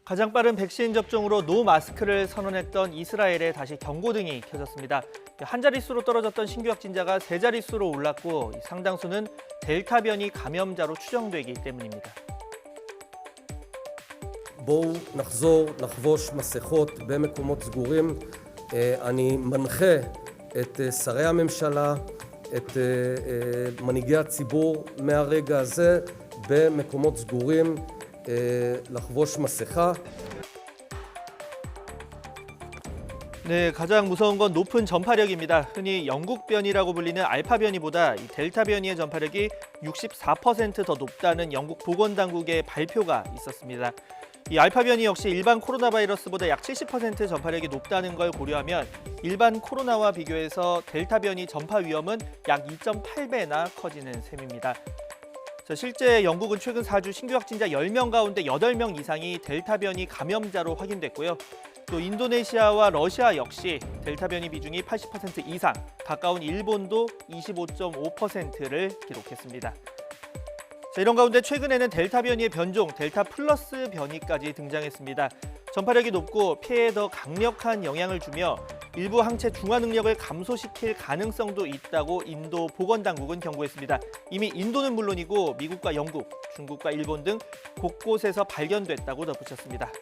가장 빠른 백신 접종으로 노 마스크를 선언했던 이스라엘에 다시 경고등이 켜졌습니다. 한 자릿수로 떨어졌던 신규 확진자가 세 자릿수로 올랐고 상당수는 델타 변이 감염자로 추정되기 때문입니다. בואו נחזור לחבוש מסכות במקומות סגורים. אני מנחה את שרי הממשלה, את מנהיגי הציבור מהרגע הזה במקומות סגורים לחבוש מסכה. 네, 가장 무서운 건 높은 전파력입니다. 흔히 영국 변이라고 불리는 알파 변이보다 이 델타 변이의 전파력이 64% 더 높다는 영국 보건당국의 발표가 있었습니다. 이 알파 변이 역시 일반 코로나 바이러스보다 약 70% 전파력이 높다는 걸 고려하면 일반 코로나와 비교해서 델타 변이 전파 위험은 약 2.8배나 커지는 셈입니다. 실제 영국은 최근 4주 신규 확진자 10명 가운데 8명 이상이 델타 변이 감염자로 확인됐고요. 또 인도네시아와 러시아 역시 델타 변이 비중이 80% 이상, 가까운 일본도 25.5%를 기록했습니다. 이런 가운데 최근에는 델타 변이의 변종, 델타 플러스 변이까지 등장했습니다. 전파력이 높고 폐에 더 강력한 영향을 주며 일부 항체 중화 능력을 감소시킬 가능성도 있다고 인도 보건당국은 경고했습니다. 이미 인도는 물론이고 미국과 영국, 중국과 일본 등 곳곳에서 발견됐다고 덧붙였습니다.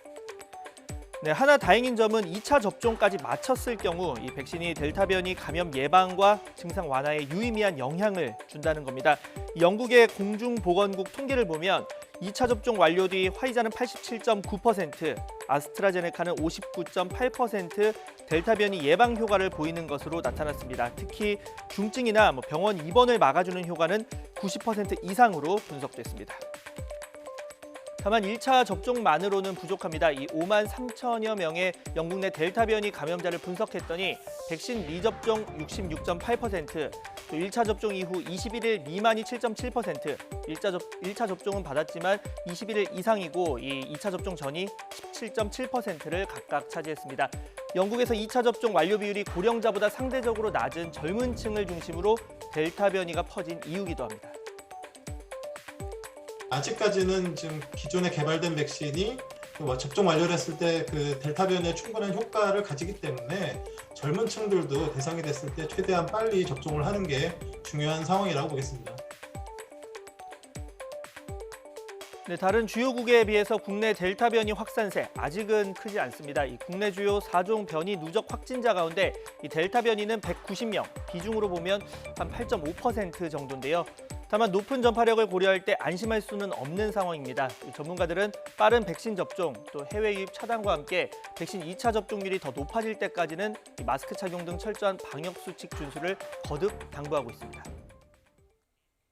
네, 하나 다행인 점은 2차 접종까지 마쳤을 경우 이 백신이 델타 변이 감염 예방과 증상 완화에 유의미한 영향을 준다는 겁니다. 영국의 공중보건국 통계를 보면 2차 접종 완료 뒤 화이자는 87.9%, 아스트라제네카는 59.8% 델타 변이 예방 효과를 보이는 것으로 나타났습니다. 특히 중증이나 병원 입원을 막아주는 효과는 90% 이상으로 분석됐습니다. 다만 1차 접종만으로는 부족합니다. 이 5만 3천여 명의 영국 내 델타 변이 감염자를 분석했더니 백신 미접종 66.8%, 또 1차 접종 이후 21일 미만이 7.7%, 1차 접종은 받았지만 21일 이상이고 이 2차 접종 전이 17.7%를 각각 차지했습니다. 영국에서 2차 접종 완료 비율이 고령자보다 상대적으로 낮은 젊은 층을 중심으로 델타 변이가 퍼진 이유기도 합니다. 아직까지는 지금 기존에 개발된 백신이 접종 완료를 했을 때 그 델타 변이에 충분한 효과를 가지기 때문에 젊은 층들도 대상이 됐을 때 최대한 빨리 접종을 하는 게 중요한 상황이라고 보겠습니다. 네, 다른 주요국에 비해서 국내 델타 변이 확산세 아직은 크지 않습니다. 이 국내 주요 4종 변이 누적 확진자 가운데 이 델타 변이는 190명, 비중으로 보면 한 8.5% 정도인데요. 다만 높은 전파력을 고려할 때 안심할 수는 없는 상황입니다. 전문가들은 빠른 백신 접종, 또 해외 유입 차단과 함께 백신 2차 접종률이 더 높아질 때까지는 마스크 착용 등 철저한 방역 수칙 준수를 거듭 당부하고 있습니다.